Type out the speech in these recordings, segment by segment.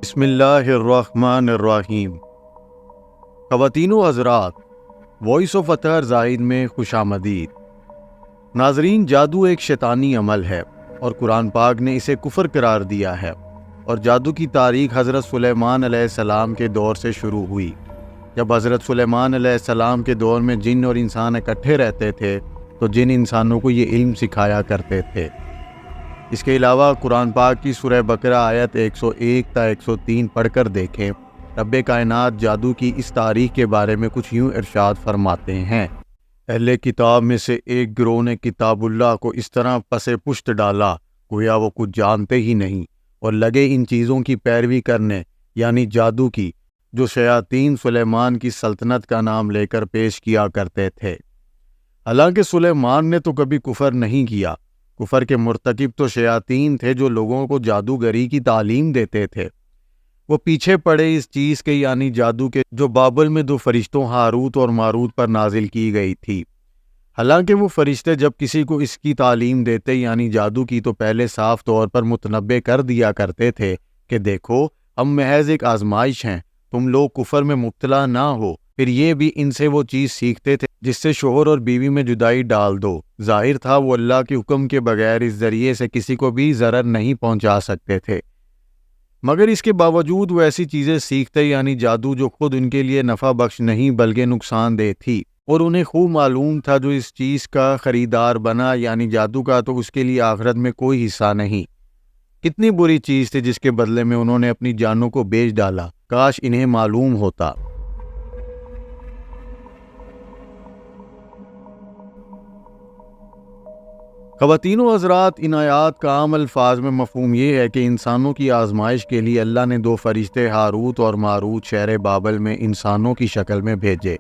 بسم اللہ الرحمن الرحیم۔ خواتین و حضرات، وائس آف اطہر زاہد میں خوش آمدید۔ ناظرین، جادو ایک شیطانی عمل ہے اور قرآن پاک نے اسے کفر قرار دیا ہے، اور جادو کی تاریخ حضرت سلیمان علیہ السلام کے دور سے شروع ہوئی۔ جب حضرت سلیمان علیہ السلام کے دور میں جن اور انسان اکٹھے رہتے تھے تو جن انسانوں کو یہ علم سکھایا کرتے تھے۔ اس کے علاوہ قرآن پاک کی سورہ بقرہ آیت 101 تا 103 پڑھ کر دیکھیں۔ رب کائنات جادو کی اس تاریخ کے بارے میں کچھ یوں ارشاد فرماتے ہیں: اہل کتاب میں سے ایک گروہ نے کتاب اللہ کو اس طرح پس پشت ڈالا گویا وہ کچھ جانتے ہی نہیں، اور لگے ان چیزوں کی پیروی کرنے، یعنی جادو کی، جو شیاطین سلیمان کی سلطنت کا نام لے کر پیش کیا کرتے تھے۔ حالانکہ سلیمان نے تو کبھی کفر نہیں کیا۔ کفر کے مرتکب تو شیاطین تھے جو لوگوں کو جادوگری کی تعلیم دیتے تھے۔ وہ پیچھے پڑے اس چیز کے، یعنی جادو کے، جو بابل میں دو فرشتوں ہاروت اور ماروت پر نازل کی گئی تھی۔ حالانکہ وہ فرشتے جب کسی کو اس کی تعلیم دیتے، یعنی جادو کی، تو پہلے صاف طور پر متنبع کر دیا کرتے تھے کہ دیکھو، ہم محض ایک آزمائش ہیں، تم لوگ کفر میں مبتلا نہ ہو۔ پھر یہ بھی ان سے وہ چیز سیکھتے تھے جس سے شوہر اور بیوی میں جدائی ڈال دو۔ ظاہر تھا وہ اللہ کے حکم کے بغیر اس ذریعے سے کسی کو بھی ضرر نہیں پہنچا سکتے تھے، مگر اس کے باوجود وہ ایسی چیزیں سیکھتے، یعنی جادو، جو خود ان کے لیے نفع بخش نہیں بلکہ نقصان دہ تھی، اور انہیں خوب معلوم تھا جو اس چیز کا خریدار بنا، یعنی جادو کا، تو اس کے لیے آخرت میں کوئی حصہ نہیں۔ کتنی بری چیز تھی جس کے بدلے میں انہوں نے اپنی جانوں کو بیچ ڈالا، کاش انہیں معلوم ہوتا۔ خواتین و حضرات، ان آیات کا عام الفاظ میں مفہوم یہ ہے کہ انسانوں کی آزمائش کے لیے اللہ نے دو فرشتے ہاروت اور ماروت شہر بابل میں انسانوں کی شکل میں بھیجے۔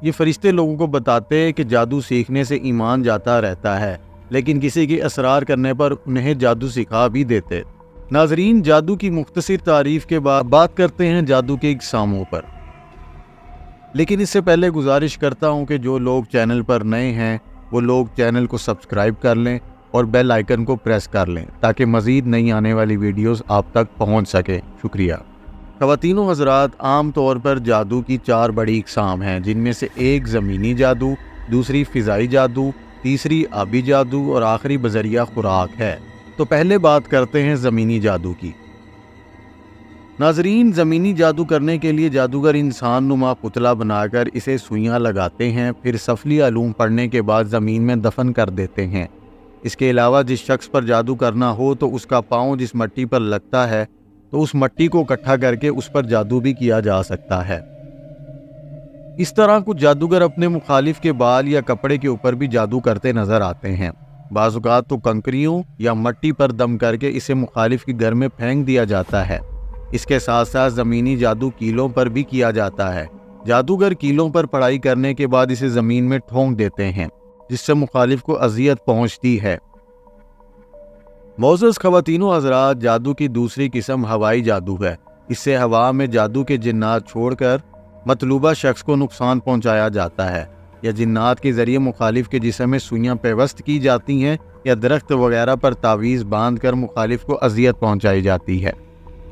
یہ فرشتے لوگوں کو بتاتے ہیں کہ جادو سیکھنے سے ایمان جاتا رہتا ہے، لیکن کسی کے اصرار کرنے پر انہیں جادو سکھا بھی دیتے۔ ناظرین، جادو کی مختصر تعریف کے بعد بات کرتے ہیں جادو کے اقساموں پر، لیکن اس سے پہلے گزارش کرتا ہوں کہ جو لوگ چینل پر نئے ہیں وہ لوگ چینل کو سبسکرائب کر لیں اور بیل آئیکن کو پریس کر لیں تاکہ مزید نئی آنے والی ویڈیوز آپ تک پہنچ سکے۔ شکریہ۔ خواتین و حضرات، عام طور پر جادو کی چار بڑی اقسام ہیں، جن میں سے ایک زمینی جادو، دوسری فضائی جادو، تیسری آبی جادو اور آخری بذریعہ خوراک ہے۔ تو پہلے بات کرتے ہیں زمینی جادو کی۔ ناظرین، زمینی جادو کرنے کے لیے جادوگر انسان نما پتلا بنا کر اسے سوئیاں لگاتے ہیں، پھر سفلی علوم پڑھنے کے بعد زمین میں دفن کر دیتے ہیں۔ اس کے علاوہ جس شخص پر جادو کرنا ہو تو اس کا پاؤں جس مٹی پر لگتا ہے تو اس مٹی کو اکٹھا کر کے اس پر جادو بھی کیا جا سکتا ہے۔ اس طرح کچھ جادوگر اپنے مخالف کے بال یا کپڑے کے اوپر بھی جادو کرتے نظر آتے ہیں۔ بعض اوقات تو کنکریوں یا مٹی پر دم کر کے اسے مخالف کے گھر میں پھینک دیا جاتا ہے۔ اس کے ساتھ ساتھ زمینی جادو کیلوں پر بھی کیا جاتا ہے۔ جادوگر کیلوں پر پڑھائی کرنے کے بعد اسے زمین میں ٹھونک دیتے ہیں، جس سے مخالف کو اذیت پہنچتی ہے۔ معزز خواتین و حضرات، جادو کی دوسری قسم ہوائی جادو ہے۔ اس سے ہوا میں جادو کے جنات چھوڑ کر مطلوبہ شخص کو نقصان پہنچایا جاتا ہے، یا جنات کے ذریعے مخالف کے جسم میں سوئیاں پیوست کی جاتی ہیں، یا درخت وغیرہ پر تعویذ باندھ کر مخالف کو اذیت پہنچائی جاتی ہے۔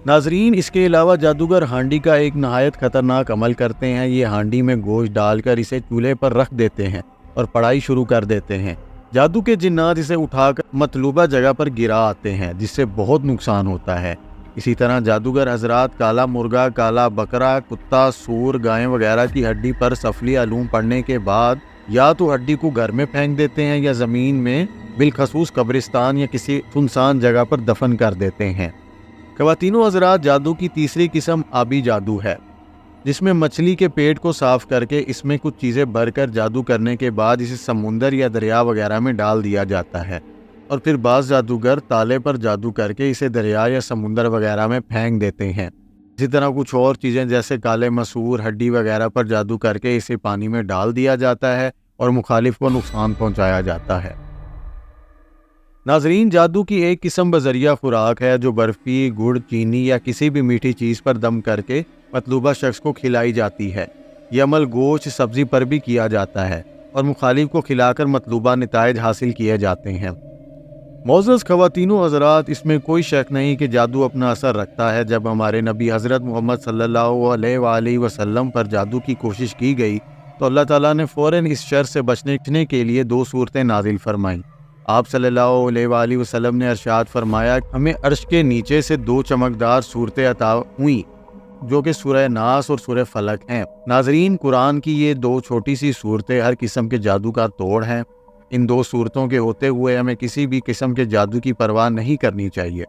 ناظرین، اس کے علاوہ جادوگر ہانڈی کا ایک نہایت خطرناک عمل کرتے ہیں۔ یہ ہانڈی میں گوشت ڈال کر اسے چولہے پر رکھ دیتے ہیں اور پڑھائی شروع کر دیتے ہیں۔ جادو کے جنات اسے اٹھا کر مطلوبہ جگہ پر گرا آتے ہیں، جس سے بہت نقصان ہوتا ہے۔ اسی طرح جادوگر حضرات کالا مرغا، کالا بکرا، کتا، سور، گائے وغیرہ کی ہڈی پر سفلی علوم پڑھنے کے بعد یا تو ہڈی کو گھر میں پھینک دیتے ہیں یا زمین میں بالخصوص قبرستان یا کسی سنسان جگہ پر دفن کر دیتے ہیں۔ خواتین و حضرات، جادو کی تیسری قسم آبی جادو ہے، جس میں مچھلی کے پیٹ کو صاف کر کے اس میں کچھ چیزیں بھر کر جادو کرنے کے بعد اسے سمندر یا دریا وغیرہ میں ڈال دیا جاتا ہے، اور پھر بعض جادوگر تالے پر جادو کر کے اسے دریا یا سمندر وغیرہ میں پھینک دیتے ہیں۔ اسی طرح کچھ اور چیزیں جیسے کالے مسور، ہڈی وغیرہ پر جادو کر کے اسے پانی میں ڈال دیا جاتا ہے اور مخالف کو نقصان پہنچایا جاتا ہے۔ ناظرین، جادو کی ایک قسم بذریعہ خوراک ہے، جو برفی، گڑ، چینی یا کسی بھی میٹھی چیز پر دم کر کے مطلوبہ شخص کو کھلائی جاتی ہے۔ یہ عمل گوشت، سبزی پر بھی کیا جاتا ہے اور مخالف کو کھلا کر مطلوبہ نتائج حاصل کیے جاتے ہیں۔ معزز خواتین و حضرات، اس میں کوئی شک نہیں کہ جادو اپنا اثر رکھتا ہے۔ جب ہمارے نبی حضرت محمد صلی اللہ علیہ وآلہ وسلم پر جادو کی کوشش کی گئی تو اللہ تعالیٰ نے فوراً اس شر سے بچنے کے لیے 2 صورتیں نازل فرمائیں۔ آپ صلی اللہ علیہ وآلہ وسلم نے ارشاد فرمایا کہ ہمیں عرش کے نیچے سے 2 چمکدار صورتیں عطا ہوئیں جو کہ سورہ ناس اور سورہ فلق ہیں۔ ناظرین، قرآن کی یہ 2 چھوٹی سی صورتیں ہر قسم کے جادو کا توڑ ہیں۔ ان 2 صورتوں کے ہوتے ہوئے ہمیں کسی بھی قسم کے جادو کی پرواہ نہیں کرنی چاہیے۔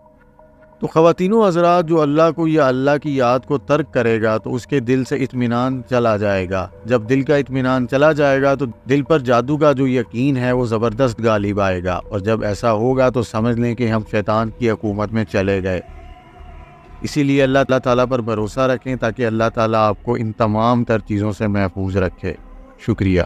تو خواتین و حضرات، جو اللہ کو یا اللہ کی یاد کو ترک کرے گا تو اس کے دل سے اطمینان چلا جائے گا۔ جب دل کا اطمینان چلا جائے گا تو دل پر جادو کا جو یقین ہے وہ زبردست غالب آئے گا، اور جب ایسا ہوگا تو سمجھ لیں کہ ہم شیطان کی حکومت میں چلے گئے۔ اسی لیے اللہ تعالیٰ پر بھروسہ رکھیں تاکہ اللہ تعالیٰ آپ کو ان تمام تر چیزوں سے محفوظ رکھے۔ شکریہ۔